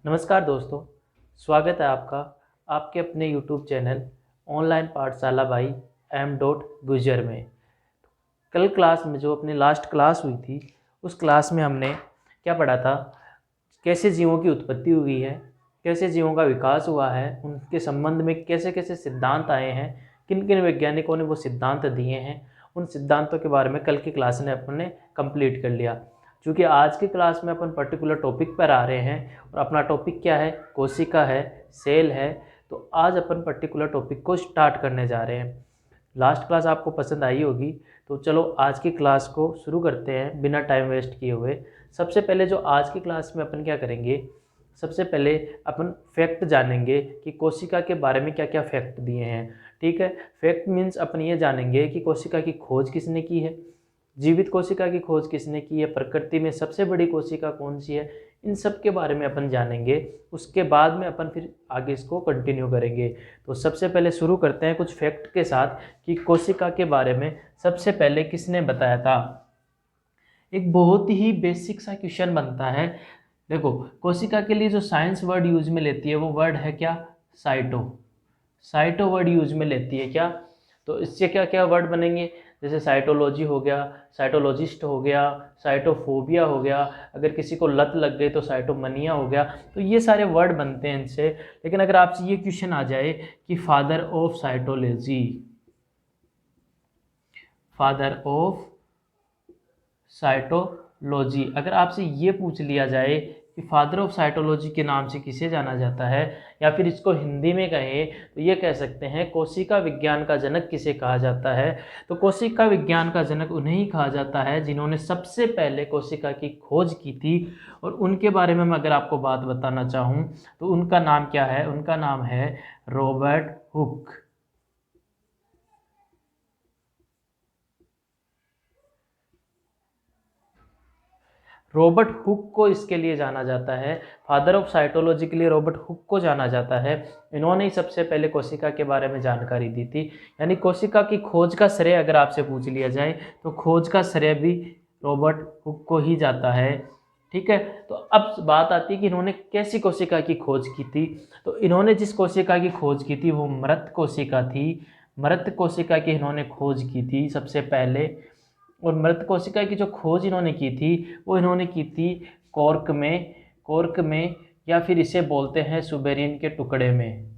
नमस्कार दोस्तों, स्वागत है आपका आपके अपने यूट्यूब चैनल ऑनलाइन पाठशाला बाई एम डॉट गुजर में। कल क्लास में जो अपनी लास्ट क्लास हुई थी उस क्लास में हमने क्या पढ़ा था, कैसे जीवों की उत्पत्ति हुई है, कैसे जीवों का विकास हुआ है, उनके संबंध में कैसे कैसे सिद्धांत आए हैं, किन किन वैज्ञानिकों ने वो सिद्धांत दिए हैं। उन सिद्धांतों के बारे में कल की क्लास ने अपने कंप्लीट कर लिया। क्योंकि आज की क्लास में अपन पर्टिकुलर टॉपिक पर आ रहे हैं और अपना टॉपिक क्या है, कोशिका है, सेल है। तो आज अपन पर्टिकुलर टॉपिक को स्टार्ट करने जा रहे हैं। लास्ट क्लास आपको पसंद आई होगी, तो चलो आज की क्लास को शुरू करते हैं बिना टाइम वेस्ट किए हुए। सबसे पहले जो आज की क्लास में अपन क्या करेंगे, सबसे पहले अपन फैक्ट जानेंगे कि कोशिका के बारे में क्या क्या फैक्ट दिए हैं। ठीक है, फैक्ट मीन्स अपन ये जानेंगे कि कोशिका की खोज किसने की है, जीवित कोशिका की खोज किसने की है, प्रकृति में सबसे बड़ी कोशिका कौन सी है, इन सब के बारे में अपन जानेंगे। उसके बाद में अपन फिर आगे इसको कंटिन्यू करेंगे। तो सबसे पहले शुरू करते हैं कुछ फैक्ट के साथ कि कोशिका के बारे में सबसे पहले किसने बताया था। एक बहुत ही बेसिक सा क्वेश्चन बनता है। देखो, कोशिका के लिए जो साइंस वर्ड यूज में लेती है वो वर्ड है क्या, साइटो। साइटो वर्ड यूज में लेती है क्या। तो इससे क्या क्या वर्ड बनेंगे, जैसे साइटोलॉजी हो गया, साइटोलॉजिस्ट हो गया, साइटोफोबिया हो गया, अगर किसी को लत लग गई तो साइटोमनिया हो गया। तो ये सारे वर्ड बनते हैं इनसे। लेकिन अगर आपसे ये क्वेश्चन आ जाए कि father of cytology, father of cytology, अगर आपसे ये पूछ लिया जाए कि फादर ऑफ साइटोलॉजी के नाम से किसे जाना जाता है, या फिर इसको हिंदी में कहें तो ये कह सकते हैं कोशिका विज्ञान का जनक किसे कहा जाता है। तो कोशिका विज्ञान का जनक उन्हें ही कहा जाता है जिन्होंने सबसे पहले कोशिका की खोज की थी। और उनके बारे में मैं अगर आपको बात बताना चाहूँ तो उनका नाम क्या है, उनका नाम है रॉबर्ट हुक। रॉबर्ट हुक को इसके लिए जाना जाता है, फादर ऑफ साइटोलॉजी के लिए रॉबर्ट हुक को जाना जाता है। इन्होंने ही सबसे पहले कोशिका के बारे में जानकारी दी थी। यानी कोशिका की खोज का श्रेय अगर आपसे पूछ लिया जाए तो खोज का श्रेय भी रॉबर्ट हुक को ही जाता है। ठीक है, तो अब बात आती है कि इन्होंने कैसी कोशिका की खोज की थी। तो इन्होंने जिस कोशिका की खोज की थी वो मृत कोशिका थी। मृत कोशिका की इन्होंने खोज की थी सबसे पहले। और मृत कोशिका की जो खोज इन्होंने की थी वो इन्होंने की थी कॉर्क में या फिर इसे बोलते हैं सुबेरिन के टुकड़े में।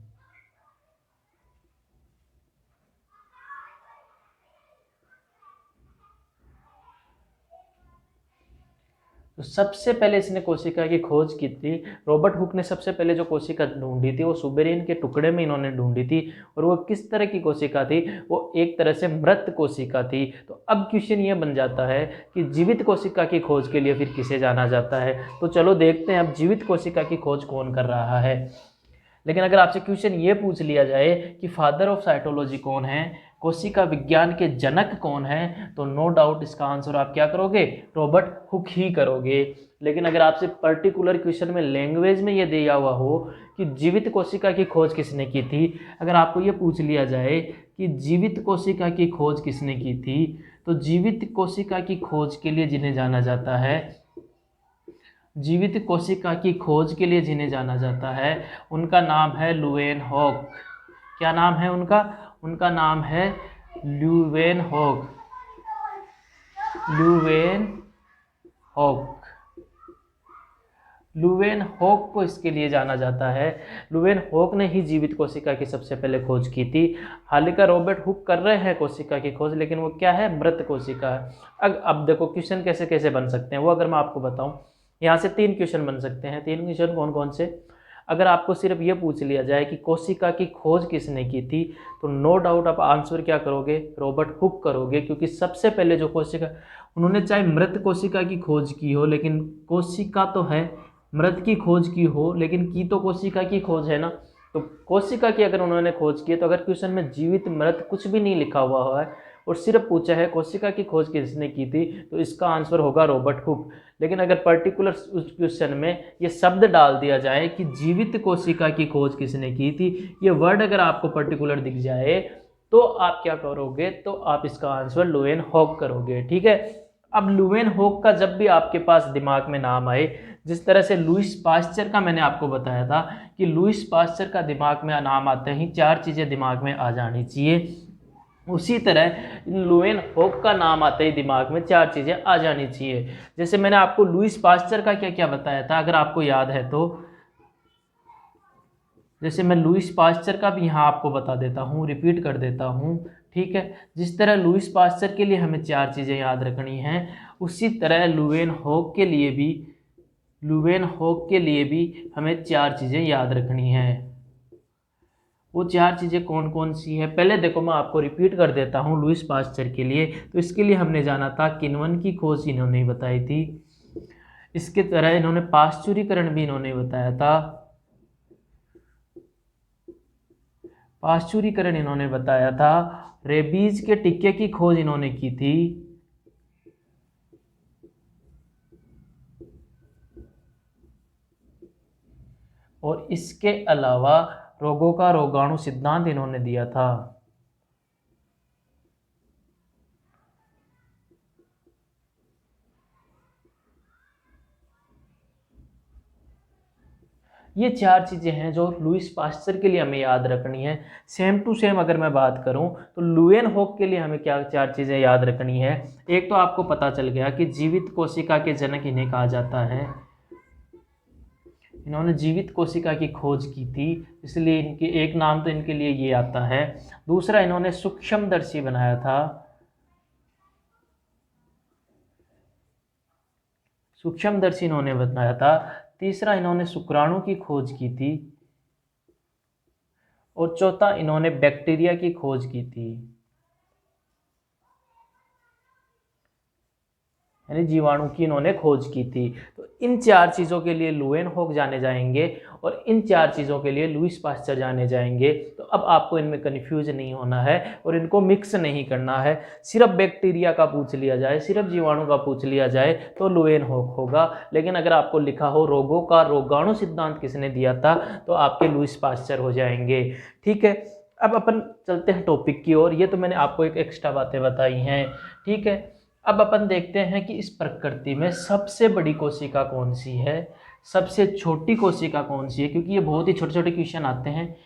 तो सबसे पहले इसने कोशिका की खोज की थी। रॉबर्ट हुक ने सबसे पहले जो कोशिका ढूंढी थी वो सुबेरिन के टुकड़े में इन्होंने ढूंढी थी। और वो किस तरह की कोशिका थी, वो एक तरह से मृत कोशिका थी। तो अब क्वेश्चन ये बन जाता है कि जीवित कोशिका की खोज के लिए फिर किसे जाना जाता है। तो चलो देखते हैं अब जीवित कोशिका की खोज कौन कर रहा है। लेकिन अगर आपसे क्वेश्चन ये पूछ लिया जाए कि फादर ऑफ साइटोलॉजी कौन है, कोशिका विज्ञान के जनक कौन है, तो नो डाउट इसका आंसर आप क्या करोगे, रॉबर्ट हुक ही करोगे। लेकिन अगर आपसे पर्टिकुलर क्वेश्चन में लैंग्वेज में ये दिया हुआ हो कि जीवित कोशिका की खोज किसने की थी, अगर आपको ये पूछ लिया जाए कि जीवित कोशिका की खोज किसने की थी, तो जीवित कोशिका की खोज के लिए जिन्हें जाना जाता है, जीवित कोशिका की खोज के लिए जिन्हें जाना जाता है उनका नाम है लुवेनहॉक। क्या नाम है उनका, उनका नाम है लुवेनहॉक। लुवेनहॉक, लुवेनहॉक को इसके लिए जाना जाता है। लुवेनहॉक ने ही जीवित कोशिका की सबसे पहले खोज की थी। हालांकि रॉबर्ट हुक कर रहे हैं कोशिका की खोज, लेकिन वो क्या है, मृत कोशिका है। अब देखो क्वेश्चन कैसे कैसे बन सकते हैं वो अगर मैं आपको बताऊं, यहाँ से 3 क्वेश्चन बन सकते हैं। 3 क्वेश्चन कौन कौन से, अगर आपको सिर्फ ये पूछ लिया जाए कि कोशिका की खोज किसने की थी, तो नो डाउट आप आंसर क्या करोगे, रॉबर्ट हुक करोगे। क्योंकि सबसे पहले जो कोशिका, उन्होंने चाहे मृत कोशिका की खोज की हो, लेकिन कोशिका तो है, मृत की खोज की हो लेकिन की तो कोशिका की खोज है ना। तो कोशिका की अगर उन्होंने खोज की है, तो अगर क्वेश्चन में जीवित मृत कुछ भी नहीं लिखा हुआ है और सिर्फ पूछा है कोशिका की खोज किसने की थी, तो इसका आंसर होगा रॉबर्ट हुक। लेकिन अगर पर्टिकुलर उस क्वेश्चन में ये शब्द डाल दिया जाए कि जीवित कोशिका की खोज किसने की थी, ये वर्ड अगर आपको पर्टिकुलर दिख जाए तो आप क्या करोगे, तो आप इसका आंसर लुवेनहॉक करोगे। ठीक है, अब लुवेनहॉक का जब भी आपके पास दिमाग में नाम आए, जिस तरह से लुईस पास्चर का मैंने आपको बताया था कि लुईस पास्चर का दिमाग में नाम आते ही 4 चीज़ें दिमाग में आ जानी चाहिए, उसी तरह लुएन होक का नाम आते ही दिमाग में 4 चीज़ें आ जानी चाहिए। जैसे मैंने आपको लुईस पास्चर का क्या क्या बताया था, अगर आपको याद है तो, जैसे मैं लुईस पास्चर का भी यहाँ आपको बता देता हूँ, रिपीट कर देता हूँ, ठीक है। जिस तरह लुईस पास्चर के लिए हमें 4 चीज़ें याद रखनी हैं, उसी तरह लुएन होक के लिए भी हमें 4 चीज़ें याद रखनी हैं। वो 4 चीज़ें कौन कौन सी है, पहले देखो मैं आपको रिपीट कर देता हूँ लुईस पास्चर के लिए। तो इसके लिए हमने जाना था किण्वन की खोज इन्होंने बताई थी, इसके तरह इन्होंने पाश्चुरीकरण भी इन्होंने बताया था, पाश्चुरीकरण इन्होंने बताया था, रेबीज के टीके की खोज इन्होंने की थी, और इसके अलावा रोगों का रोगाणु सिद्धांत इन्होंने दिया था। ये 4 चीज़ें हैं जो लुईस पास्चर के लिए हमें याद रखनी है। सेम टू सेम अगर मैं बात करूं तो लुएन होक के लिए हमें क्या 4 चीज़ें याद रखनी है। एक तो आपको पता चल गया कि जीवित कोशिका के जनक इन्हें कहा जाता है, इन्होंने जीवित कोशिका की खोज की थी, इसलिए इनके एक नाम तो इनके लिए ये आता है। दूसरा, इन्होंने सूक्ष्मदर्शी बनाया था, सूक्ष्मदर्शी इन्होंने बनाया था। तीसरा, इन्होंने शुक्राणु की खोज की थी, और चौथा, इन्होंने बैक्टीरिया की खोज की थी, यानी जीवाणु की इन्होंने खोज की थी। तो इन 4 चीज़ों के लिए लुएन होक जाने जाएंगे और इन 4 चीज़ों के लिए लुईस पास्चर जाने जाएंगे। तो अब आपको इनमें कन्फ्यूज नहीं होना है और इनको मिक्स नहीं करना है। सिर्फ बैक्टीरिया का पूछ लिया जाए, सिर्फ जीवाणु का पूछ लिया जाए तो लुएन होक होगा, लेकिन अगर आपको लिखा हो रोगों का रोगाणु सिद्धांत किसने दिया था तो आपके लुईस पास्चर हो जाएंगे, ठीक है। अब अपन चलते हैं टॉपिक की ओर। ये तो मैंने आपको एक एक्स्ट्रा बातें बताई हैं, ठीक है। अब अपन देखते हैं कि इस प्रकृति में सबसे बड़ी कोशिका कौन सी है, सबसे छोटी कोशिका कौन सी है, क्योंकि ये बहुत ही छोटे छोटे क्वेश्चन आते हैं,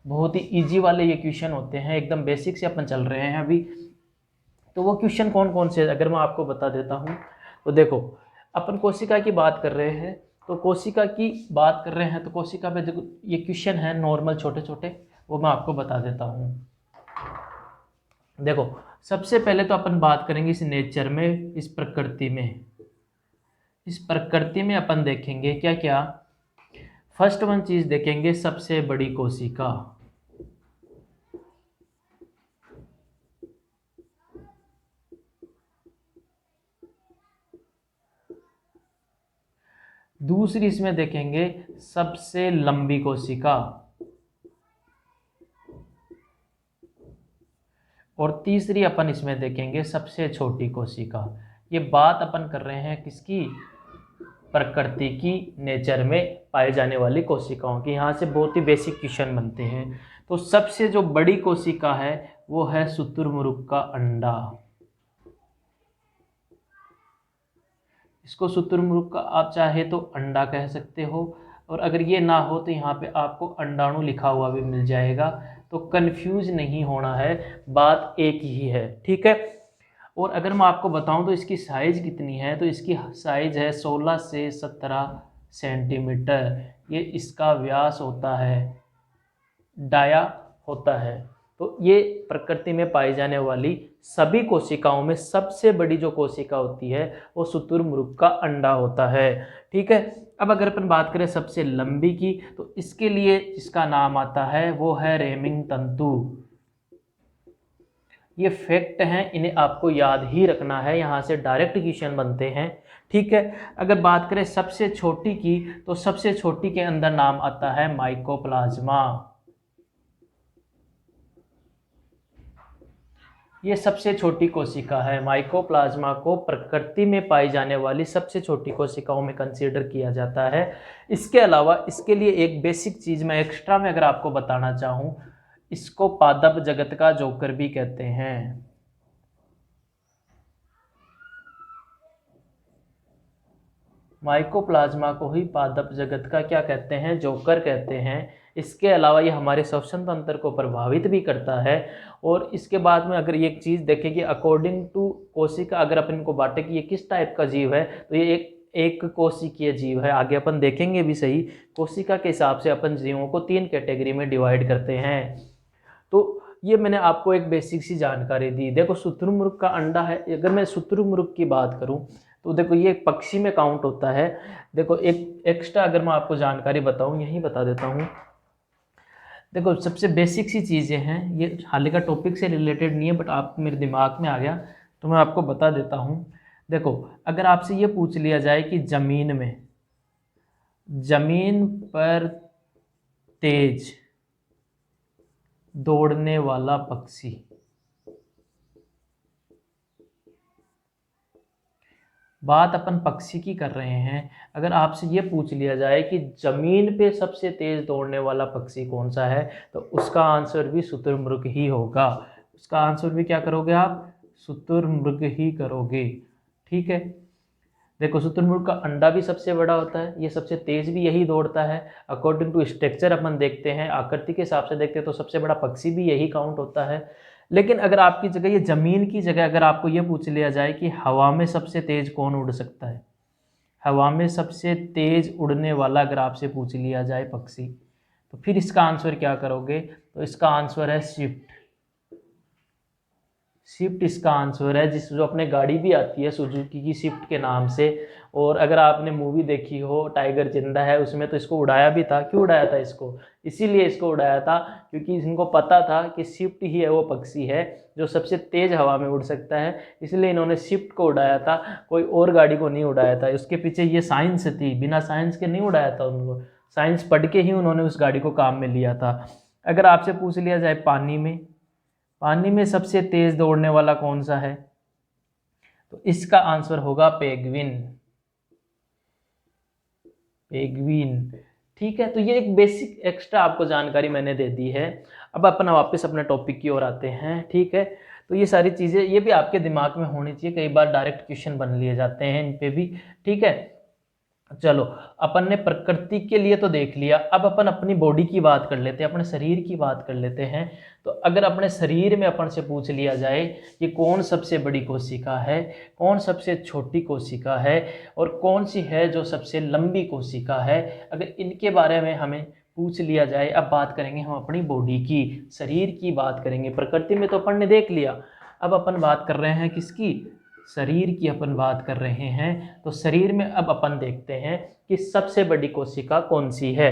बहुत ही इजी वाले ये क्वेश्चन होते हैं, एकदम बेसिक से अपन चल रहे हैं अभी। तो वो क्वेश्चन कौन कौन से अगर मैं आपको बता देता हूँ तो देखो, अपन कोशिका की बात कर रहे हैं, तो कोशिका की बात कर रहे हैं तो कोशिका पे देखो ये क्वेश्चन है नॉर्मल छोटे छोटे, वो मैं आपको बता देता हूँ। देखो, सबसे पहले तो अपन बात करेंगे इस नेचर में, इस प्रकृति में, इस प्रकृति में अपन देखेंगे क्या क्या। फर्स्ट वन चीज देखेंगे सबसे बड़ी कोशिका, दूसरी इसमें देखेंगे सबसे लंबी कोशिका, और तीसरी अपन इसमें देखेंगे सबसे छोटी कोशिका। ये बात अपन कर रहे हैं किसकी, प्रकृति की, नेचर में पाए जाने वाली कोशिकाओं की। यहाँ से बहुत ही बेसिक क्वेश्चन बनते हैं। तो सबसे जो बड़ी कोशिका है वो है शुतुरमुर्ग का अंडा, इसको शुतुरमुर्ग का आप चाहे तो अंडा कह सकते हो, और अगर ये ना हो तो यहाँ पे आपको अंडाणु लिखा हुआ भी मिल जाएगा। तो कंफ्यूज नहीं होना है, बात एक ही है, ठीक है। और अगर मैं आपको बताऊं तो इसकी साइज़ कितनी है, तो इसकी साइज़ है 16 से 17 सेंटीमीटर, ये इसका व्यास होता है, डाया होता है। तो ये प्रकृति में पाई जाने वाली सभी कोशिकाओं में सबसे बड़ी जो कोशिका होती है वो शुतुरमुर्ग का अंडा होता है, ठीक है। अब अगर अपन बात करें सबसे लंबी की, तो इसके लिए जिसका नाम आता है वो है रेमिंग तंतु। ये फैक्ट हैं, इन्हें आपको याद ही रखना है, यहाँ से डायरेक्ट क्वेश्चन बनते हैं, ठीक है। अगर बात करें सबसे छोटी की, तो सबसे छोटी के अंदर नाम आता है माइकोप्लाज्मा। ये सबसे छोटी कोशिका है, माइकोप्लाज्मा को प्रकृति में पाई जाने वाली सबसे छोटी कोशिकाओं में कंसीडर किया जाता है। इसके अलावा इसके लिए एक बेसिक चीज़ मैं एक्स्ट्रा में अगर आपको बताना चाहूँ, इसको पादप जगत का जोकर भी कहते हैं। माइकोप्लाज्मा को ही पादप जगत का क्या कहते हैं, जोकर कहते हैं। इसके अलावा ये हमारे श्वसन तंत्र को प्रभावित भी करता है। और इसके बाद में अगर ये एक चीज़ देखें कि अकॉर्डिंग टू कोशिका, अगर अपन इनको बांटे कि ये किस टाइप का जीव है, तो ये एक कोशिकीय जीव है। आगे अपन देखेंगे भी सही। कोशिका के हिसाब से अपन जीवों को 3 कैटेगरी में डिवाइड करते हैं। तो ये मैंने आपको एक बेसिक सी जानकारी दी। देखो शुतुरमुर्ग का अंडा है, अगर मैं शुतुरमुर्ग की बात करूं तो देखो ये एक पक्षी में काउंट होता है। देखो एक एक्स्ट्रा अगर मैं आपको जानकारी बताऊं, यही बता देता हूं। देखो सबसे बेसिक सी चीज़ें हैं, ये हाल का टॉपिक से रिलेटेड नहीं है बट आप मेरे दिमाग में आ गया तो मैं आपको बता देता हूँ। देखो अगर आपसे ये पूछ लिया जाए कि ज़मीन पर तेज दौड़ने वाला पक्षी, बात अपन पक्षी की कर रहे हैं। अगर आपसे ये पूछ लिया जाए कि ज़मीन पे सबसे तेज़ दौड़ने वाला पक्षी कौन सा है, तो उसका आंसर भी शुतुरमुर्ग ही होगा। उसका आंसर भी क्या करोगे आप, शुतुरमुर्ग ही करोगे। ठीक है। देखो शुतुरमुर्ग का अंडा भी सबसे बड़ा होता है, ये सबसे तेज़ भी यही दौड़ता है। अकॉर्डिंग टू स्ट्रक्चर अपन देखते हैं, आकृति के हिसाब से देखते हैं तो सबसे बड़ा पक्षी भी यही काउंट होता है। लेकिन अगर आपकी जगह ये ज़मीन की जगह अगर आपको ये पूछ लिया जाए कि हवा में सबसे तेज़ कौन उड़ सकता है, हवा में सबसे तेज़ उड़ने वाला अगर आपसे पूछ लिया जाए पक्षी, तो फिर इसका आंसर क्या करोगे, तो इसका आंसर है स्विफ्ट। स्विफ्ट इसका आंसर है, जो अपने गाड़ी भी आती है सुजुकी की स्विफ्ट के नाम से। और अगर आपने मूवी देखी हो टाइगर जिंदा है, उसमें तो इसको उड़ाया भी था। क्यों उड़ाया था इसको, इसीलिए इसको उड़ाया था क्योंकि इनको पता था कि स्विफ्ट ही है वो पक्षी है जो सबसे तेज़ हवा में उड़ सकता है, इसलिए इन्होंने स्विफ्ट को उड़ाया था, कोई और गाड़ी को नहीं उड़ाया था। उसके पीछे ये साइंस थी, बिना साइंस के नहीं उड़ाया था उनको, साइंस पढ़ के ही उन्होंने उस गाड़ी को काम में लिया था। अगर आपसे पूछ लिया जाए पानी में सबसे तेज दौड़ने वाला कौन सा है, तो इसका आंसर होगा पेंगुइन। ठीक है। तो ये एक बेसिक एक्स्ट्रा आपको जानकारी मैंने दे दी है। अब अपन वापस अपने टॉपिक की ओर आते हैं। ठीक है। तो ये सारी चीज़ें ये भी आपके दिमाग में होनी चाहिए, कई बार डायरेक्ट क्वेश्चन बन लिए जाते हैं इन पे भी। ठीक है। चलो अपन ने प्रकृति के लिए तो देख लिया, अब अपन अपनी बॉडी की बात कर लेते हैं, अपने शरीर की बात कर लेते हैं। तो अगर अपने शरीर में अपन से पूछ लिया जाए कि कौन सबसे बड़ी कोशिका है, कौन सबसे छोटी कोशिका है और कौन सी है जो सबसे लंबी कोशिका है, अगर इनके बारे में हमें पूछ लिया जाए, अब बात करेंगे हम अपनी बॉडी की, शरीर की बात करेंगे। प्रकृति में तो अपन ने देख लिया, अब अपन बात कर रहे हैं किसकी, शरीर की अपन बात कर रहे हैं। तो शरीर में अब अपन देखते हैं कि सबसे बड़ी कोशिका कौन सी है।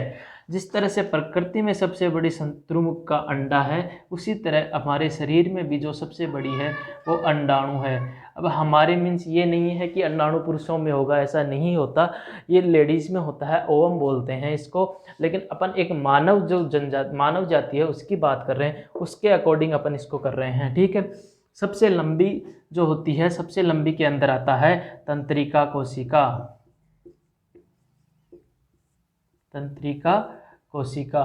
जिस तरह से प्रकृति में सबसे बड़ी शुतुरमुर्ग का अंडा है, उसी तरह हमारे शरीर में भी जो सबसे बड़ी है वो अंडाणु है। अब हमारे मीन्स ये नहीं है कि अंडाणु पुरुषों में होगा, ऐसा नहीं होता, ये लेडीज़ में होता है, ओवम बोलते हैं इसको। लेकिन अपन एक मानव जाति है उसकी बात कर रहे हैं, उसके अकॉर्डिंग अपन इसको कर रहे हैं। ठीक है। सबसे लंबी जो होती है, सबसे लंबी के अंदर आता है तंत्रिका कोशिका। तंत्रिका कोशिका।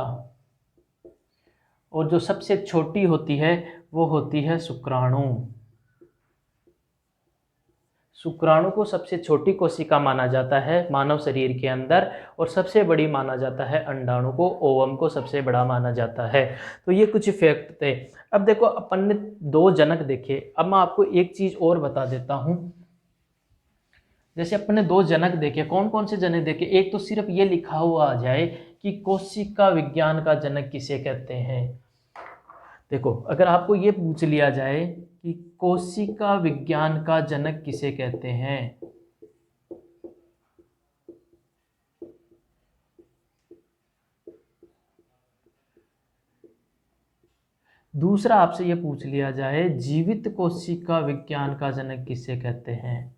और जो सबसे छोटी होती है वो होती है शुक्राणु। शुक्राणु को सबसे छोटी कोशिका माना जाता है मानव शरीर के अंदर, और सबसे बड़ी माना जाता है अंडाणु को, ओवम को सबसे बड़ा माना जाता है। तो ये कुछ फैक्ट थे। अब देखो अपन ने 2 जनक देखे, अब मैं आपको एक चीज़ और बता देता हूँ। जैसे अपन ने 2 जनक देखे, कौन कौन से जनक देखे, एक तो सिर्फ ये लिखा हुआ आ जाए कि कोशिका विज्ञान का जनक किसे कहते हैं। देखो अगर आपको ये पूछ लिया जाए कि कोशिका विज्ञान का जनक किसे कहते हैं, दूसरा आपसे ये पूछ लिया जाए जीवित कोशिका विज्ञान का जनक किसे कहते हैं,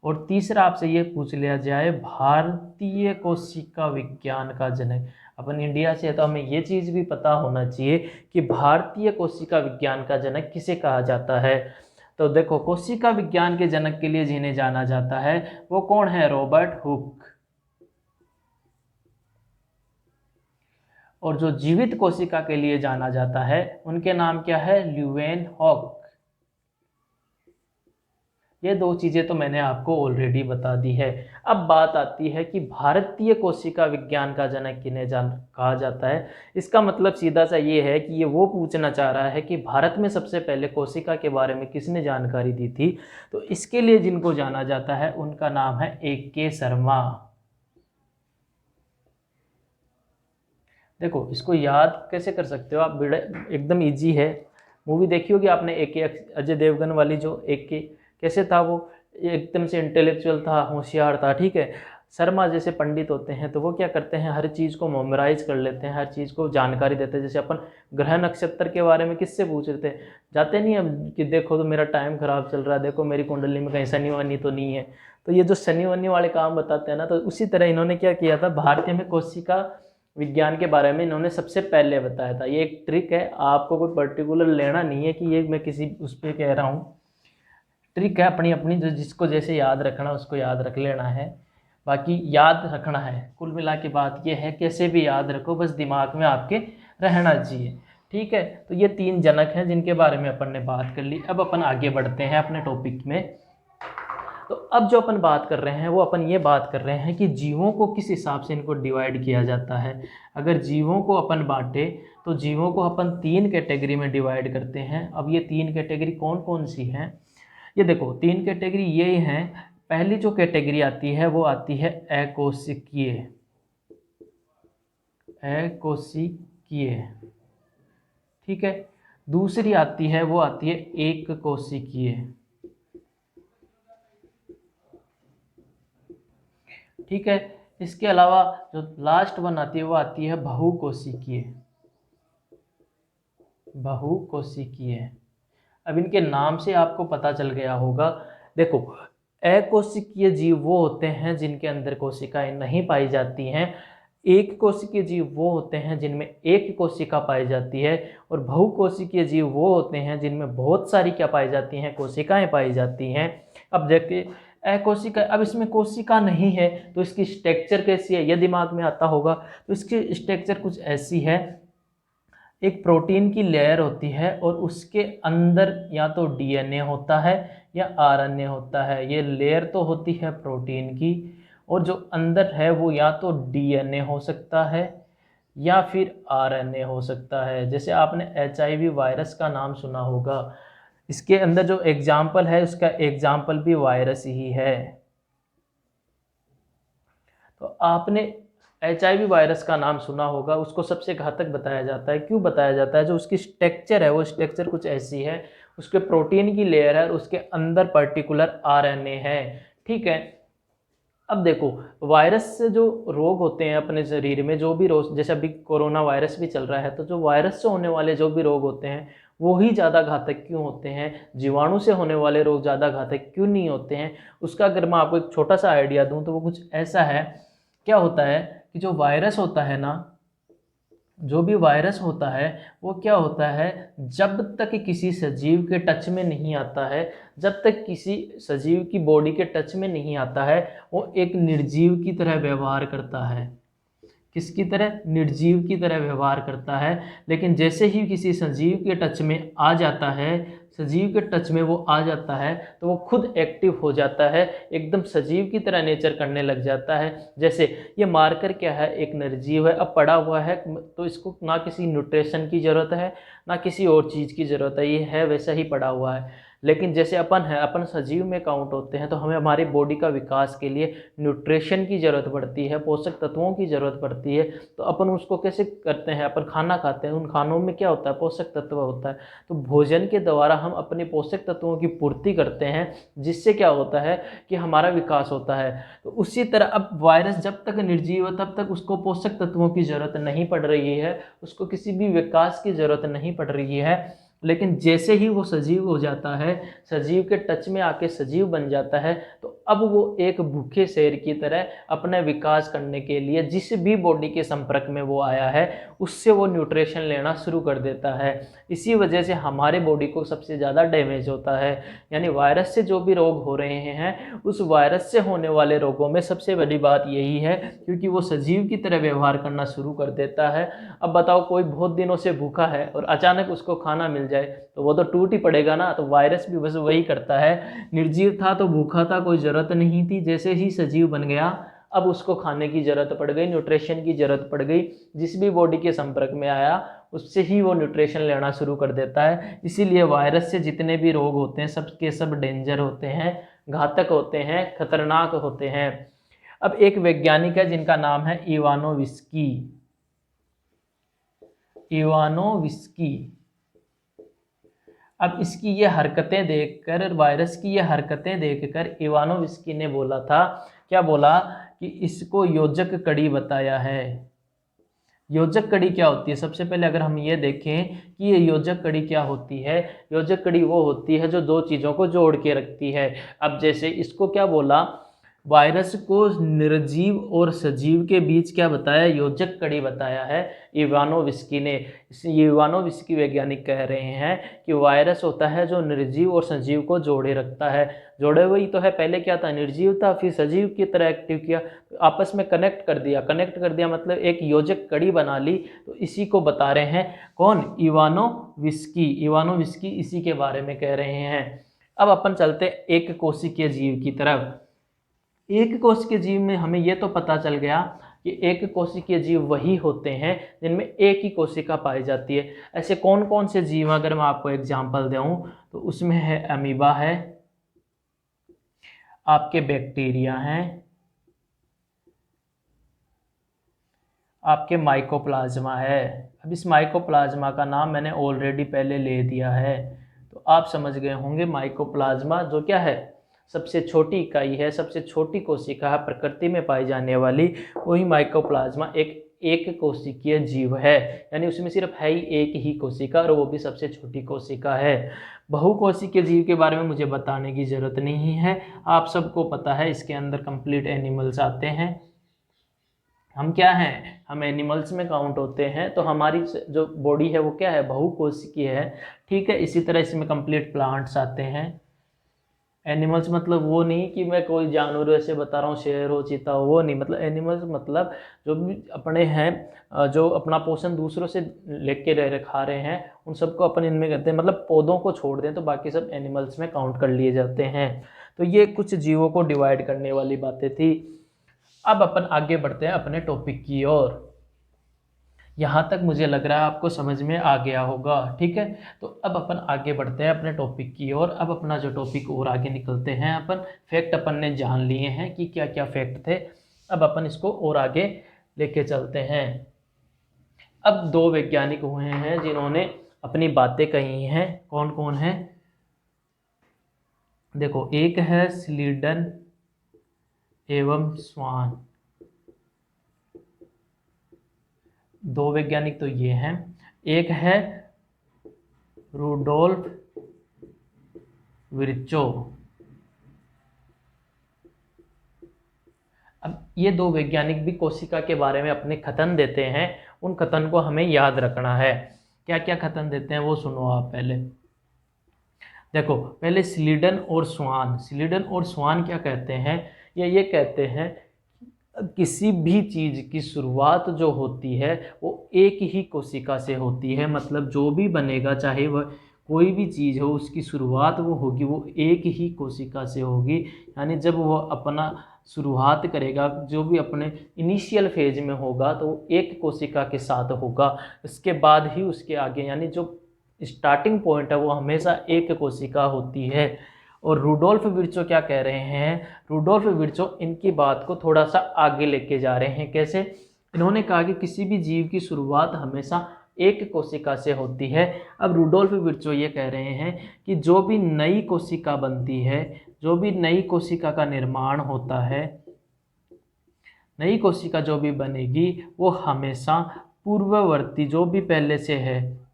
और तीसरा आपसे ये पूछ लिया जाए भारतीय कोशिका विज्ञान का जनक। अपन इंडिया से है तो हमें ये चीज़ भी पता होना चाहिए कि भारतीय कोशिका विज्ञान का जनक किसे कहा जाता है। तो देखो कोशिका विज्ञान के जनक के लिए जिन्हें जाना जाता है वो कौन है, रॉबर्ट हुक। और जो जीवित कोशिका के लिए जाना जाता है उनके नाम क्या है, ल्यूवेन हॉक। ये दो चीज़ें तो मैंने आपको ऑलरेडी बता दी है। अब बात आती है कि भारतीय कोशिका विज्ञान का जनक किन्हें कहा जाता है। इसका मतलब सीधा सा ये है कि ये वो पूछना चाह रहा है कि भारत में सबसे पहले कोशिका के बारे में किसने जानकारी दी थी। तो इसके लिए जिनको जाना जाता है उनका नाम है AK शर्मा। देखो इसको याद कैसे कर सकते हो आप, एकदम इजी है। मूवी देखी होगी आपने AK, अजय देवगन वाली, जो AK कैसे था वो, एकदम से इंटेलेक्चुअल था, होशियार था, ठीक है। शर्मा जैसे पंडित होते हैं तो वो क्या करते हैं, हर चीज़ को मेमोराइज कर लेते हैं, हर चीज़ को जानकारी देते हैं। जैसे अपन ग्रह नक्षत्र के बारे में किससे पूछ रहे थे, जाते नहीं हम कि देखो तो मेरा टाइम खराब चल रहा है, देखो मेरी कुंडली में कहीं शनि वनी तो नहीं है, तो ये जो शनि वनी वाले काम बताते हैं ना, तो उसी तरह इन्होंने क्या किया था, भारतीय में कोशिका विज्ञान के बारे में इन्होंने सबसे पहले बताया था। ये एक ट्रिक है, आपको कोई पर्टिकुलर लेना नहीं है कि ये मैं किसी उस पर कह रहा हूँ, ट्रिक है अपनी अपनी, जो जिसको जैसे याद रखना उसको याद रख लेना है, बाकी याद रखना है। कुल मिला के बात ये है, कैसे भी याद रखो, बस दिमाग में आपके रहना चाहिए, ठीक है। तो ये 3 जनक हैं जिनके बारे में अपन ने बात कर ली। अब अपन आगे बढ़ते हैं अपने टॉपिक में। तो अब जो अपन बात कर रहे हैं वो अपन ये बात कर रहे हैं कि जीवों को किस हिसाब से इनको डिवाइड किया जाता है। अगर जीवों को अपन बांटे तो जीवों को अपन 3 कैटेगरी में डिवाइड करते हैं। अब ये 3 कैटेगरी कौन कौन सी हैं, ये देखो 3 कैटेगरी ये हैं। पहली जो कैटेगरी आती है वो आती है अकोशिकीय, अकोशिकीय, ठीक है। दूसरी आती है वो आती है एक कोशिकीय, ठीक है। इसके अलावा जो लास्ट वन आती है वो आती है बहुकोशिकीय, बहुकोशिकीय। अब इनके नाम से आपको पता चल गया होगा। देखो अकोशिकीय जीव वो होते हैं जिनके अंदर कोशिकाएं नहीं पाई जाती हैं, एक कोशिकीय जीव वो होते हैं जिनमें एक कोशिका पाई जाती है, और बहुकोशिकीय जीव वो होते हैं जिनमें बहुत सारी क्या पाई जाती हैं, कोशिकाएं पाई जाती हैं। अब देखिए अकोशिका, अब इसमें कोशिका नहीं है तो इसकी स्ट्रक्चर कैसी है, यह दिमाग में आता होगा। तो इसकी स्ट्रक्चर कुछ ऐसी है, एक प्रोटीन की लेयर होती है और उसके अंदर या तो DNA होता है या RNA होता है। ये लेयर तो होती है प्रोटीन की, और जो अंदर है वो या तो DNA हो सकता है या फिर RNA हो सकता है। जैसे आपने HIV वायरस का नाम सुना होगा, इसके अंदर जो एग्जाम्पल है उसका एग्जाम्पल भी वायरस ही है। तो आपने HIV वायरस का नाम सुना होगा, उसको सबसे घातक बताया जाता है। क्यों बताया जाता है, जो उसकी स्ट्रक्चर है वो स्ट्रक्चर कुछ ऐसी है, उसके प्रोटीन की लेयर है, उसके अंदर पर्टिकुलर RNA है, ठीक है। अब देखो वायरस से जो रोग होते हैं अपने शरीर में, जो भी रोग, जैसे अभी कोरोना वायरस भी चल रहा है, तो जो वायरस से होने वाले जो भी रोग होते हैं वो ही ज़्यादा घातक क्यों होते हैं, जीवाणु से होने वाले रोग ज़्यादा घातक क्यों नहीं होते हैं। उसका अगर मैं आपको एक छोटा सा आइडिया दूं तो वो कुछ ऐसा है, क्या होता है कि जो वायरस होता है ना, जो भी वायरस होता है वो क्या होता है, जब तक किसी सजीव के टच में नहीं आता है, जब तक किसी सजीव की बॉडी के टच में नहीं आता है, वो एक निर्जीव की तरह व्यवहार करता है। किसकी तरह, निर्जीव की तरह व्यवहार करता है। लेकिन जैसे ही किसी सजीव के टच में आ जाता है, सजीव के टच में वो आ जाता है तो वो खुद एक्टिव हो जाता है, एकदम सजीव की तरह नेचर करने लग जाता है। जैसे ये मार्कर क्या है, एक निर्जीव है, अब पड़ा हुआ है तो इसको ना किसी न्यूट्रिशन की ज़रूरत है ना किसी और चीज़ की ज़रूरत है, ये है वैसा ही पड़ा हुआ है। लेकिन जैसे अपन है, अपन सजीव में काउंट होते हैं, तो हमें हमारी बॉडी का विकास के लिए न्यूट्रिशन की ज़रूरत पड़ती है, पोषक तत्वों की ज़रूरत पड़ती है। तो अपन उसको कैसे करते हैं, अपन खाना खाते हैं, उन खानों में क्या होता है, पोषक तत्व होता है। तो भोजन के द्वारा हम अपने पोषक तत्वों की पूर्ति करते हैं, जिससे क्या होता है कि हमारा विकास होता है। तो उसी तरह अब वायरस जब तक निर्जीव है तब तक उसको पोषक तत्वों की ज़रूरत नहीं पड़ रही है, उसको किसी भी विकास की ज़रूरत नहीं पड़ रही है। लेकिन जैसे ही वो सजीव हो जाता है, सजीव के टच में आके सजीव बन जाता है, तो अब वो एक भूखे शेर की तरह अपने विकास करने के लिए जिस भी बॉडी के संपर्क में वो आया है उससे वो न्यूट्रिशन लेना शुरू कर देता है। इसी वजह से हमारे बॉडी को सबसे ज़्यादा डैमेज होता है। यानी वायरस से जो भी रोग हो रहे हैं उस वायरस से होने वाले रोगों में सबसे बड़ी बात यही है क्योंकि वो सजीव की तरह व्यवहार करना शुरू कर देता है। अब बताओ कोई बहुत दिनों से भूखा है और अचानक उसको खाना मिल जाए तो वो तो टूट ही पड़ेगा ना। तो वायरस भी बस वही करता है, निर्जीव था तो भूखा था, कोई ज़रूरत नहीं थी, जैसे ही सजीव बन गया अब उसको खाने की ज़रूरत पड़ गई, न्यूट्रिशन की ज़रूरत पड़ गई। जिस भी बॉडी के संपर्क में आया उससे ही वो न्यूट्रिशन लेना शुरू कर देता है। इसीलिए वायरस से जितने भी रोग होते हैं सब के सब डेंजर होते हैं, घातक होते हैं, खतरनाक होते हैं। अब एक वैज्ञानिक है जिनका नाम है इवानोविस्की। अब इसकी ये हरकतें देखकर, वायरस की ये हरकतें देखकर इवानोविस्की ने बोला था, क्या बोला कि इसको योजक कड़ी बताया है। योजक कड़ी क्या होती है? सबसे पहले अगर हम ये देखें कि ये योजक कड़ी क्या होती है, योजक कड़ी वो होती है जो दो चीज़ों को जोड़ के रखती है। अब जैसे इसको क्या बोला, वायरस को निर्जीव और सजीव के बीच क्या बताया, योजक कड़ी बताया है इवानोविस्की ने। ये इवानोविस्की वैज्ञानिक कह रहे हैं कि वायरस होता है जो निर्जीव और सजीव को जोड़े रखता है। जोड़े हुए ही तो है, पहले क्या था, निर्जीव था, फिर सजीव की तरह एक्टिव किया, आपस में कनेक्ट कर दिया मतलब एक योजक कड़ी बना ली। तो इसी को बता रहे हैं कौन, इवानोविस्की इसी के बारे में कह रहे हैं। अब अपन चलते एक कोशिकीय जीव की तरफ। एक कोशिकीय जीव में हमें यह तो पता चल गया कि एक कोशिकीय जीव वही होते हैं जिनमें एक ही कोशिका पाई जाती है। ऐसे कौन कौन से जीव, अगर मैं आपको एग्जांपल दूं तो उसमें है अमीबा है, आपके बैक्टीरिया हैं, आपके माइकोप्लाज्मा है। अब इस माइकोप्लाज्मा का नाम मैंने ऑलरेडी पहले ले दिया है तो आप समझ गए होंगे। माइकोप्लाज्मा जो क्या है, सबसे छोटी इकाई है, सबसे छोटी कोशिका है प्रकृति में पाई जाने वाली, वही माइकोप्लाज्मा एक कोशिकीय जीव है। यानी उसमें सिर्फ है ही एक ही कोशिका और वो भी सबसे छोटी कोशिका है। बहुकोशिकीय जीव के बारे में मुझे बताने की ज़रूरत नहीं है, आप सबको पता है, इसके अंदर कंप्लीट एनिमल्स आते हैं। हम क्या हैं, हम एनिमल्स में काउंट होते हैं, तो हमारी जो बॉडी है वो क्या है, बहुकोशिकीय है। ठीक है, इसी तरह इसमें कंप्लीट प्लांट्स आते हैं। एनिमल्स मतलब वो नहीं कि मैं कोई जानवर ऐसे बता रहा हूँ, शेर हो, चीता हो, वो नहीं। मतलब एनिमल्स मतलब जो भी अपने हैं, जो अपना पोषण दूसरों से लेके रह खा रहे हैं, उन सबको अपन इनमें कहते हैं। मतलब पौधों को छोड़ दें तो बाकी सब एनिमल्स में काउंट कर लिए जाते हैं। तो ये कुछ जीवों को डिवाइड करने वाली बातें थी। अब अपन आगे बढ़ते हैं अपने टॉपिक की ओर। यहाँ तक मुझे लग रहा है आपको समझ में आ गया होगा। ठीक है, तो अब अपन आगे बढ़ते हैं अपने टॉपिक की ओर। अब अपना जो टॉपिक और आगे निकलते हैं अपन, फैक्ट अपन ने जान लिए हैं कि क्या क्या फैक्ट थे। अब अपन इसको और आगे लेके चलते हैं। अब दो वैज्ञानिक हुए हैं जिन्होंने अपनी बातें कही हैं। कौन कौन है, देखो, एक है स्लीडन एवं स्वान। दो वैज्ञानिक तो ये हैं, एक है रुडोल्फ विर्चोव। अब ये दो वैज्ञानिक भी कोशिका के बारे में अपने कथन देते हैं। उन कथन को हमें याद रखना है। क्या क्या कथन देते हैं वो सुनो आप पहले। देखो, पहले स्लीडन और स्वान क्या कहते हैं, ये कहते हैं किसी भी चीज़ की शुरुआत जो होती है वो एक ही कोशिका से होती है। मतलब जो भी बनेगा, चाहे वह कोई भी चीज़ हो, उसकी शुरुआत वो होगी, वो एक ही कोशिका से होगी। यानी जब वो अपना शुरुआत करेगा, जो भी अपने इनिशियल फेज में होगा, तो वो एक कोशिका के साथ होगा। इसके बाद ही उसके आगे, यानी जो स्टार्टिंग पॉइंट है वो हमेशा एक कोशिका होती है। और रुडोल्फ विर्चो क्या कह रहे हैं, रुडोल्फ विर्चो इनकी बात को थोड़ा सा आगे लेके जा रहे हैं। कैसे, इन्होंने कहा कि किसी भी जीव की शुरुआत हमेशा एक कोशिका से होती है। अब रुडोल्फ विर्चो ये कह रहे हैं कि जो भी नई कोशिका बनती है, जो भी नई कोशिका का निर्माण होता है, नई कोशिका जो भी बनेगी वो हमेशा पूर्ववर्ती, जो भी पहले से है,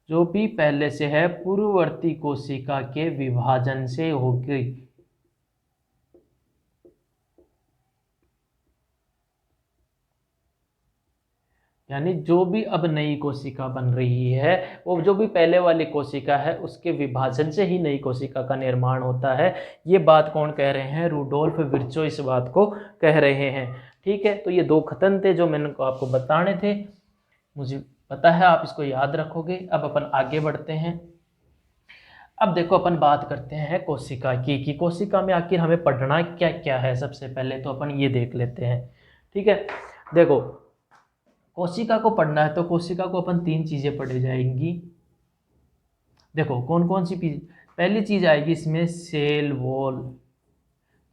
जो भी पहले से है पूर्ववर्ती कोशिका के विभाजन से होगी। यानी जो भी अब नई कोशिका बन रही है वो जो भी पहले वाली कोशिका है उसके विभाजन से ही नई कोशिका का निर्माण होता है। ये बात कौन कह रहे हैं? रुडोल्फ विर्चो इस बात को कह रहे हैं। ठीक है, तो ये दो कथन थे जो मैंने आपको बताने थे, मुझे पता है आप इसको याद रखोगे। अब अपन आगे बढ़ते हैं। अब देखो अपन बात करते हैं कोशिका की कि कोशिका में आखिर हमें पढ़ना क्या क्या है। सबसे पहले तो अपन ये देख लेते हैं। ठीक है, देखो कोशिका को पढ़ना है तो कोशिका को अपन तीन चीज़ें पढ़ी जाएंगी। देखो कौन कौन सी चीज? पहली चीज आएगी इसमें सेल वॉल,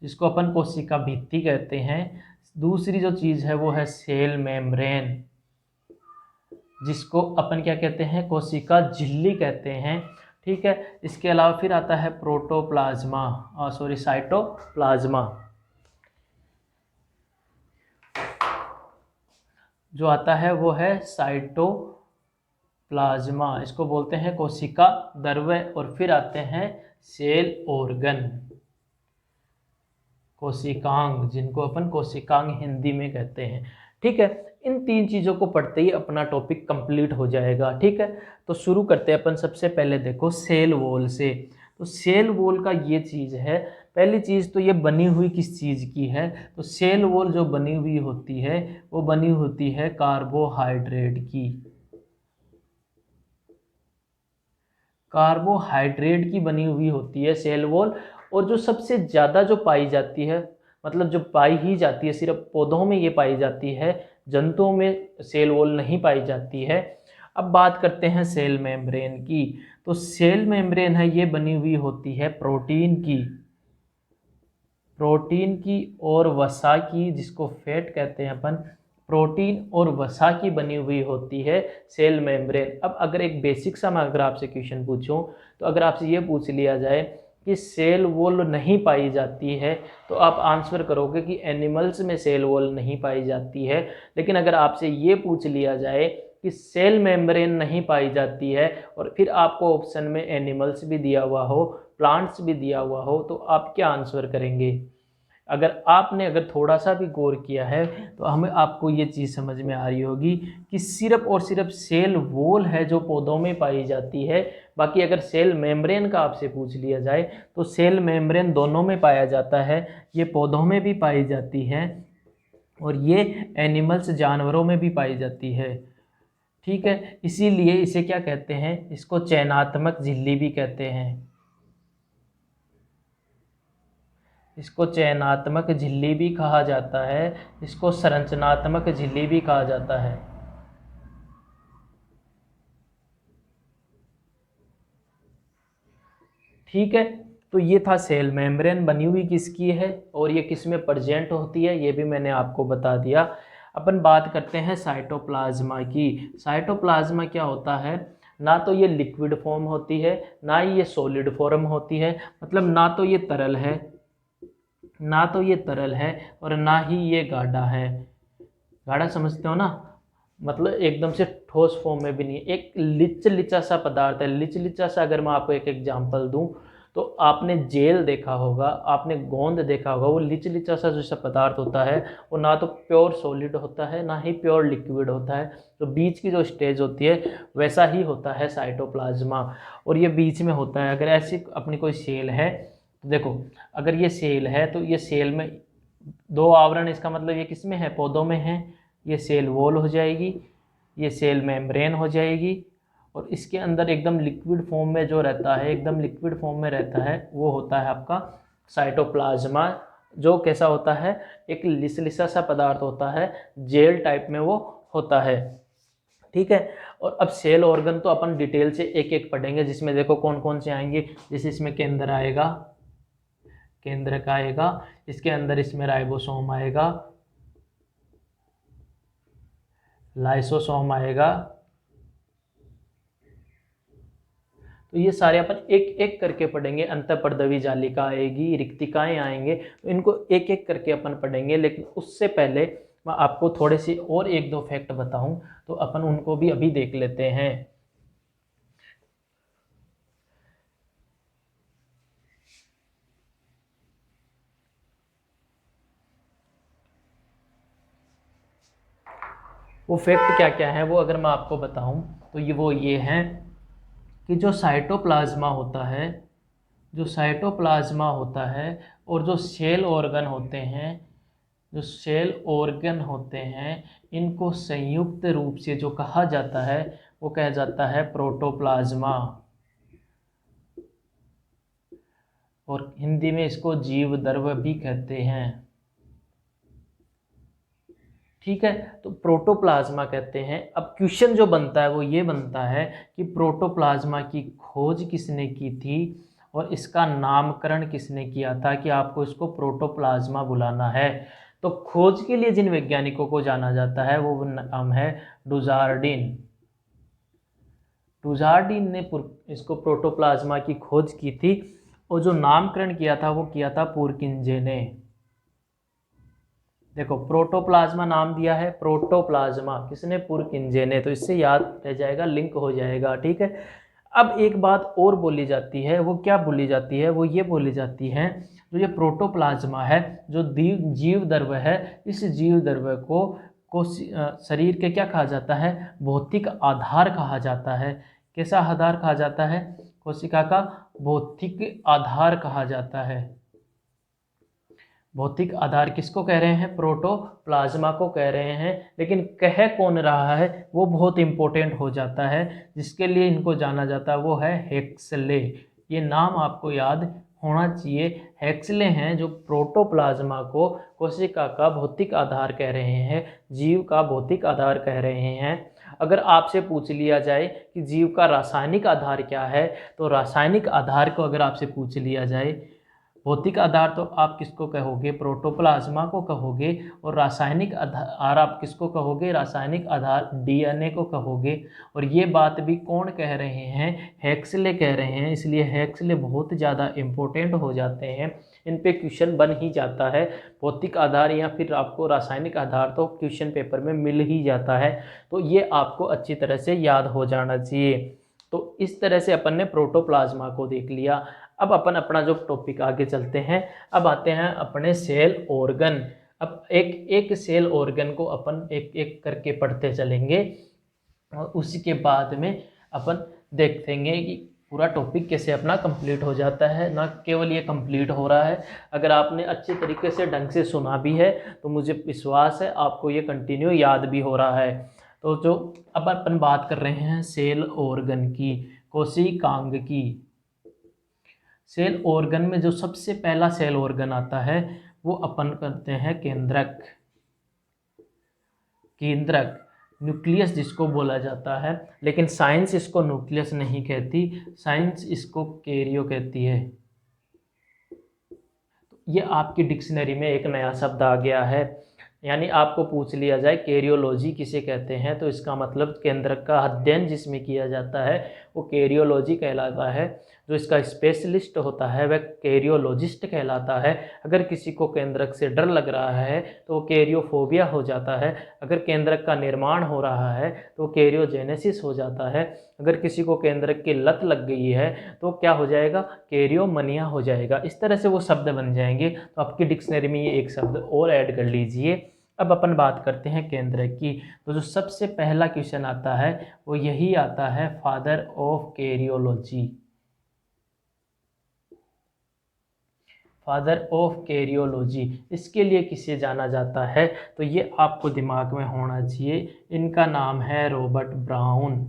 जिसको अपन कोशिका भित्ति कहते हैं। दूसरी जो चीज़ है वो है सेल मेम्ब्रेन, जिसको अपन क्या कहते हैं? कोशिका झिल्ली कहते हैं। ठीक है, इसके अलावा फिर आता है प्रोटोप्लाज्मा, साइटोप्लाज्मा। जो आता है वो है साइटोप्लाज्मा, इसको बोलते हैं कोशिका द्रव्य। और फिर आते हैं सेल ऑर्गन, कोशिकांग, जिनको अपन कोशिकांग हिंदी में कहते हैं। ठीक है, इन तीन चीज़ों को पढ़ते ही अपना टॉपिक कंप्लीट हो जाएगा। ठीक है, तो शुरू करते हैं अपन। सबसे पहले देखो सेल वॉल से। तो सेल वॉल का ये चीज़ है, पहली चीज़ तो ये बनी हुई किस चीज़ की है? तो सेल वॉल जो बनी हुई होती है वो बनी होती है कार्बोहाइड्रेट की। कार्बोहाइड्रेट की बनी हुई होती है सेल वॉल। और जो सबसे ज़्यादा जो पाई जाती है, मतलब जो पाई ही जाती है, सिर्फ पौधों में ये पाई जाती है, जंतुओं में सेल वॉल नहीं पाई जाती है। अब बात करते हैं सेल मेम्ब्रेन की। तो सेल मेम्ब्रेन है ये बनी हुई होती है प्रोटीन की, प्रोटीन की और वसा की, जिसको फैट कहते हैं अपन। प्रोटीन और वसा की बनी हुई होती है सेल मेम्ब्रेन। अब अगर एक बेसिक सा मैं अगर आपसे क्वेश्चन पूछूं, तो अगर आपसे ये पूछ लिया जाए कि सेल वॉल नहीं पाई जाती है, तो आप आंसर करोगे कि एनिमल्स में सेल वॉल नहीं पाई जाती है। लेकिन अगर आपसे ये पूछ लिया जाए कि सेल मेम्ब्रेन नहीं पाई जाती है, और फिर आपको ऑप्शन में एनिमल्स भी दिया हुआ हो, प्लांट्स भी दिया हुआ हो, तो आप क्या आंसर करेंगे? अगर थोड़ा सा भी गौर किया है तो हमें आपको ये चीज़ समझ में आ रही होगी कि सिर्फ और सिर्फ सेल वॉल है जो पौधों में पाई जाती है। बाकी अगर सेल मेम्ब्रेन का आपसे पूछ लिया जाए तो सेल मेम्ब्रेन दोनों में पाया जाता है, ये पौधों में भी पाई जाती है और ये एनिमल्स जानवरों में भी पाई जाती है। ठीक है, इसीलिए इसे क्या कहते हैं? इसको चयनात्मक झिल्ली भी कहते हैं। इसको चयनात्मक झिल्ली भी कहा जाता है, इसको संरचनात्मक झिल्ली भी कहा जाता है। ठीक है, तो ये था सेल मेम्ब्रेन बनी हुई किसकी है और ये किस में प्रेजेंट होती है, ये भी मैंने आपको बता दिया। अपन बात करते हैं साइटोप्लाज्मा की। साइटोप्लाज्मा क्या होता है? ना तो ये लिक्विड फॉर्म होती है, ना ही ये सॉलिड फॉर्म होती है। मतलब ना तो ये तरल है, ना तो ये तरल है और ना ही ये गाढ़ा है। गाढ़ा समझते हो ना, मतलब एकदम से ठोस फॉर्म में भी नहीं है, एक लिचा सा पदार्थ है। लिचा सा अगर मैं आपको एक एग्जांपल दूं तो आपने जेल देखा होगा, आपने गोंद देखा होगा, वो लिचा सा जैसा पदार्थ होता है, वो ना तो प्योर सॉलिड होता है ना ही प्योर लिक्विड होता है। तो बीच की जो स्टेज होती है वैसा ही होता है साइटोप्लाज्मा, और ये बीच में होता है। अगर ऐसी अपनी कोई सेल है तो देखो, अगर ये सेल है तो ये सेल में दो आवरण, इसका मतलब ये किस में है? पौधों में है। ये सेल वॉल हो जाएगी, ये सेल मेम्ब्रेन हो जाएगी, और इसके अंदर एकदम लिक्विड फॉर्म में जो रहता है, एकदम लिक्विड फॉर्म में रहता है, वो होता है आपका साइटोप्लाज्मा। जो कैसा होता है? एक लिसलिसा सा पदार्थ होता है, जेल टाइप में वो होता है। ठीक है, और अब सेल ऑर्गन तो अपन डिटेल से एक एक पढ़ेंगे, जिसमें देखो कौन कौन से आएंगे। जैसे इसमें केंद्र आएगा, केंद्र का आएगा, इसके अंदर इसमें राइबोसोम आएगा, लाइसोसोम आएगा। तो ये सारे अपन एक एक करके पढ़ेंगे। अंतःपर्दवी जालिका आएगी, रिक्तिकाएं आएंगे, तो इनको एक एक करके अपन पढ़ेंगे। लेकिन उससे पहले मैं आपको थोड़े से और एक दो फैक्ट बताऊं, तो अपन उनको भी अभी देख लेते हैं। वो फैक्ट क्या क्या है वो अगर मैं आपको बताऊं तो ये हैं कि जो साइटोप्लाज्मा होता है, जो साइटोप्लाज्मा होता है और जो सेल ऑर्गन होते हैं, जो सेल ऑर्गन होते हैं, इनको संयुक्त रूप से जो कहा जाता है वो कहा जाता है प्रोटोप्लाज्मा, और हिंदी में इसको जीव द्रव्य भी कहते हैं। ठीक है, तो प्रोटोप्लाज्मा कहते हैं। अब क्वेश्चन जो बनता है वो ये बनता है कि प्रोटोप्लाज्मा की खोज किसने की थी और इसका नामकरण किसने किया था कि आपको इसको प्रोटोप्लाज्मा बुलाना है। तो खोज के लिए जिन वैज्ञानिकों को जाना जाता है वो नाम है डुजार्डिन। डुजार्डिन ने इसको प्रोटोप्लाज्मा की खोज की थी और जो नामकरण किया था वो किया था पुरकिंजे ने। देखो प्रोटोप्लाज्मा नाम दिया है, प्रोटोप्लाज्मा किसने? पुरकिंजे ने। तो इससे याद रह जाएगा, लिंक हो जाएगा। ठीक है, अब एक बात और बोली जाती है, वो क्या बोली जाती है? वो ये बोली जाती है जो ये प्रोटोप्लाज्मा है, जो जीव द्रव्य है, इस जीव द्रव्य को शरीर के क्या कहा जाता है? भौतिक आधार कहा जाता है। कैसा आधार कहा जाता है? कोशिका का भौतिक आधार कहा जाता है। भौतिक आधार किसको कह रहे हैं? प्रोटोप्लाज्मा को कह रहे हैं। लेकिन कह कौन रहा है वो बहुत इंपॉर्टेंट हो जाता है, जिसके लिए इनको जाना जाता है वो है हेक्सले। ये नाम आपको याद होना चाहिए। हेक्सले हैं जो प्रोटोप्लाज्मा को कोशिका का भौतिक आधार कह रहे हैं, जीव का भौतिक आधार कह रहे हैं। अगर आपसे पूछ लिया जाए कि जीव का रासायनिक आधार क्या है, तो रासायनिक आधार को अगर आपसे पूछ लिया जाए, भौतिक आधार तो आप किसको कहोगे? प्रोटोप्लाज्मा को कहोगे। और रासायनिक आधार आप किसको कहोगे? रासायनिक आधार डीएनए को कहोगे। और ये बात भी कौन कह रहे हैं? हेक्सले कह रहे हैं। इसलिए हेक्सले बहुत ज़्यादा इम्पोर्टेंट हो जाते हैं, इन पे क्वेश्चन बन ही जाता है। भौतिक आधार या फिर आपको रासायनिक आधार तो क्वेश्चन पेपर में मिल ही जाता है, तो ये आपको अच्छी तरह से याद हो जाना चाहिए। तो इस तरह से अपन ने प्रोटोप्लाज्मा को देख लिया। अब अपन अपना जो टॉपिक आगे चलते हैं, अब आते हैं अपने सेल ऑर्गन। अब एक एक सेल ऑर्गन को अपन एक एक करके पढ़ते चलेंगे और उसी के बाद में अपन देखेंगे कि पूरा टॉपिक कैसे अपना कंप्लीट हो जाता है। ना केवल ये कंप्लीट हो रहा है, अगर आपने अच्छे तरीके से ढंग से सुना भी है तो मुझे विश्वास है आपको ये कंटिन्यू याद भी हो रहा है। तो जो अब अपन बात कर रहे हैं सेल ऑर्गन की, कोशिकांग की। सेल ऑर्गन में जो सबसे पहला सेल ऑर्गन आता है वो अपन करते हैं केंद्रक। केंद्रक, न्यूक्लियस जिसको बोला जाता है, लेकिन साइंस इसको न्यूक्लियस नहीं कहती, साइंस इसको कैरियो कहती है। ये आपकी डिक्शनरी में एक नया शब्द आ गया है। यानी आपको पूछ लिया जाए कैरियोलॉजी किसे कहते हैं, तो इसका मतलब केंद्रक का अध्ययन जिसमें किया जाता है वो कैरियोलॉजी कहलाता है। जो इसका स्पेशलिस्ट होता है वह कैरियोलॉजिस्ट कहलाता है। अगर किसी को केंद्रक से डर लग रहा है तो वो कैरियोफोबिया हो जाता है। अगर केंद्रक का निर्माण हो रहा है तो कैरियोजेनेसिस हो जाता है। अगर किसी को केंद्रक की लत लग गई है तो क्या हो जाएगा? कैरियोमनिया हो जाएगा। इस तरह से वो शब्द बन जाएंगे। तो आपकी डिक्शनरी में ये एक शब्द और ऐड कर लीजिए। अब अपन बात करते हैं केंद्रक की। तो जो सबसे पहला क्वेश्चन आता है वो यही आता है, father of karyology. Father of karyology, इसके लिए किसे जाना जाता है? तो ये आपको दिमाग में होना चाहिए, इनका नाम है रॉबर्ट ब्राउन।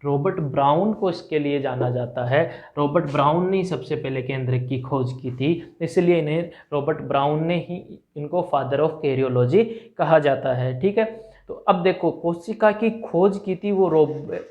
रॉबर्ट ब्राउन को इसके लिए जाना जाता है। रॉबर्ट ब्राउन ने सबसे पहले केंद्रक की खोज की थी, इसलिए इन्हें रॉबर्ट ब्राउन ने ही इनको फादर ऑफ कैरियोलॉजी कहा जाता है। ठीक है, तो अब देखो कोशिका की खोज की थी वो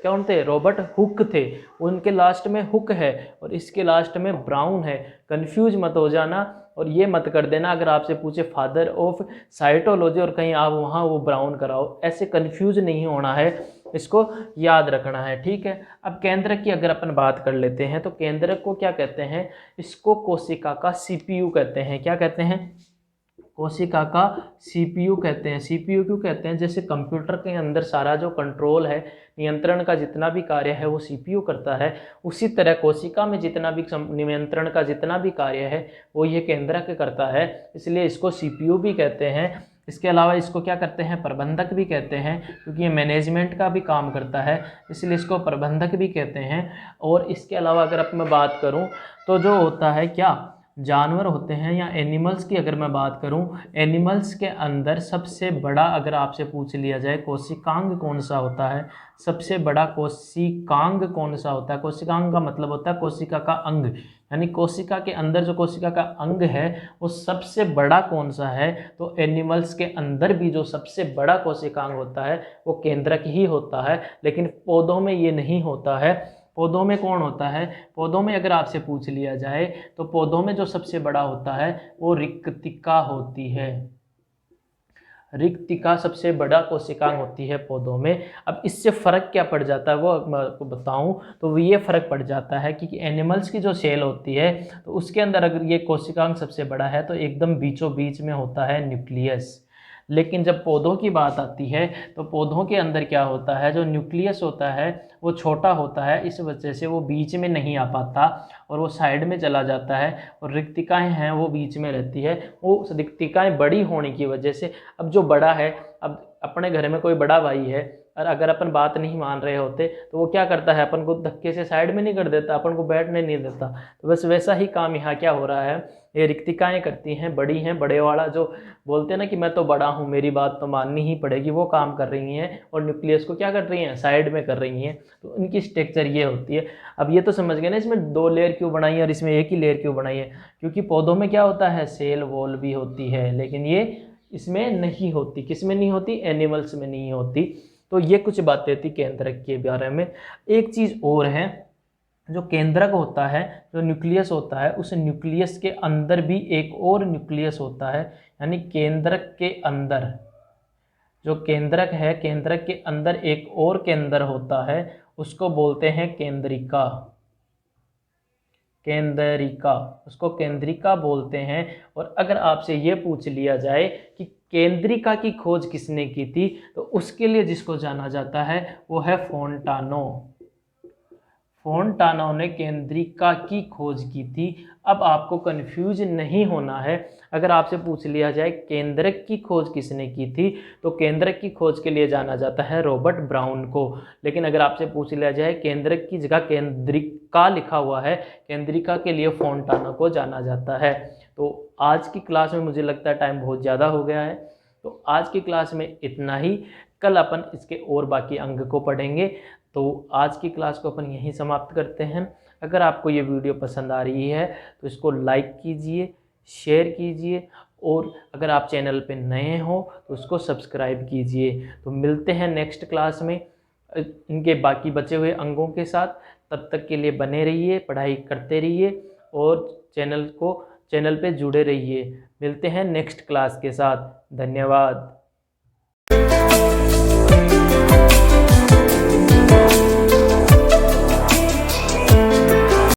कौन थे? रॉबर्ट हुक थे। उनके लास्ट में हुक है और इसके लास्ट में ब्राउन है। कंफ्यूज मत हो जाना और ये मत कर देना अगर आपसे पूछे फादर ऑफ साइटोलॉजी और कहीं आप वहाँ वो ब्राउन कराओ, ऐसे कंफ्यूज नहीं होना है, इसको याद रखना है। ठीक है, अब केंद्रक की अगर अपन बात कर लेते हैं तो केंद्रक को क्या कहते हैं? इसको कोशिका का सीपीयू कहते हैं। क्या कहते हैं? कोशिका का सीपीयू कहते हैं। सीपीयू क्यों कहते हैं? जैसे कंप्यूटर के अंदर सारा जो कंट्रोल है, नियंत्रण का जितना भी कार्य है वो सीपीयू करता है, उसी तरह कोशिका में जितना भी नियंत्रण का जितना भी कार्य है वो ये केंद्रक करता है, इसलिए इसको सीपीयू भी कहते हैं। इसके अलावा इसको क्या करते हैं, प्रबंधक भी कहते हैं, क्योंकि ये मैनेजमेंट का भी काम करता है, इसलिए इसको प्रबंधक भी कहते हैं। और इसके अलावा अगर अब मैं बात करूं तो जो होता है क्या, जानवर होते हैं या एनिमल्स की अगर मैं बात करूं, एनिमल्स के अंदर सबसे बड़ा अगर आपसे पूछ लिया जाए कोशिकांग कौन सा होता है, सबसे बड़ा कोशिकांग कौन सा होता है, कोशिकांग का मतलब होता है कोशिका का अंग, यानी कोशिका के अंदर जो कोशिका का अंग है वो सबसे बड़ा कौन सा है, तो एनिमल्स के अंदर भी जो सबसे बड़ा कोशिकांग होता है वो केंद्रक ही होता है। लेकिन पौधों में ये नहीं होता है। पौधों में कौन होता है, पौधों में अगर आपसे पूछ लिया जाए तो पौधों में जो सबसे बड़ा होता है वो रिक्तिका होती है। रिक्तिका सबसे बड़ा कोशिकांग होती है पौधों में। अब इससे फ़र्क क्या पड़ जाता है वो मैं आपको बताऊं तो ये फ़र्क पड़ जाता है कि एनिमल्स की जो सेल होती है तो उसके अंदर अगर ये कोशिकांग सबसे बड़ा है तो एकदम बीचों बीच में होता है न्यूक्लियस। लेकिन जब पौधों की बात आती है तो पौधों के अंदर क्या होता है, जो न्यूक्लियस होता है वो छोटा होता है, इस वजह से वो बीच में नहीं आ पाता और वो साइड में चला जाता है, और रिक्तिकाएं हैं वो बीच में रहती है। वो रिक्तिकाएं बड़ी होने की वजह से, अब जो बड़ा है, अब अपने घर में कोई बड़ा भाई है और अगर अपन बात नहीं मान रहे होते तो वो क्या करता है, अपन को धक्के से साइड में नहीं कर देता, अपन को बैठने नहीं देता। तो बस वैसा ही काम यहाँ क्या हो रहा है, ये रिक्तिकाएं करती हैं, बड़ी हैं, बड़े वाला जो बोलते हैं ना कि मैं तो बड़ा हूँ मेरी बात तो माननी ही पड़ेगी, वो काम कर रही हैं और न्यूक्लियस को क्या कर रही हैं, साइड में कर रही हैं। तो इनकी स्ट्रक्चर ये होती है। अब ये तो समझ गए ना इसमें 2 लेयर क्यों बनाई है और इसमें एक ही लेयर क्यों बनाई है, क्योंकि पौधों में क्या होता है, सेल वॉल भी होती है, लेकिन ये इसमें नहीं होती। किस में नहीं होती, एनिमल्स में नहीं होती। तो ये कुछ बातें थी केंद्रक के बारे में। एक चीज़ और है, जो केंद्रक होता है, जो न्यूक्लियस होता है, उस न्यूक्लियस के अंदर भी एक और न्यूक्लियस होता है, यानी केंद्रक के अंदर जो केंद्रक है, केंद्रक के अंदर एक और केंद्र होता है, उसको बोलते हैं केंद्रिका। केंद्रिका, उसको केंद्रिका बोलते हैं। और अगर आपसे ये पूछ लिया जाए कि केंद्रिका की खोज किसने की थी, तो उसके लिए जिसको जाना जाता है वो है फोंटानो। फोंटानो ने केंद्रिका की खोज की थी। अब आपको कंफ्यूज नहीं होना है, अगर आपसे पूछ लिया जाए केंद्रक की खोज किसने की थी, तो केंद्रक की खोज के लिए जाना जाता है रॉबर्ट ब्राउन को। लेकिन अगर आपसे पूछ लिया जाए केंद्रक की जगह केंद्रिका लिखा हुआ है, केंद्रिका के लिए फोंटानो को जाना जाता है। तो आज की क्लास में मुझे लगता है टाइम बहुत ज़्यादा हो गया है, तो आज की क्लास में इतना ही। कल अपन इसके और बाकी अंग को पढ़ेंगे। तो आज की क्लास को अपन यहीं समाप्त करते हैं। अगर आपको ये वीडियो पसंद आ रही है तो इसको लाइक कीजिए, शेयर कीजिए, और अगर आप चैनल पे नए हो तो उसको सब्सक्राइब कीजिए। तो मिलते हैं नेक्स्ट क्लास में इनके बाकी बचे हुए अंगों के साथ। तब तक के लिए बने रहिए, पढ़ाई करते रहिए और चैनल पे जुड़े रहिए। मिलते हैं नेक्स्ट क्लास के साथ। धन्यवाद।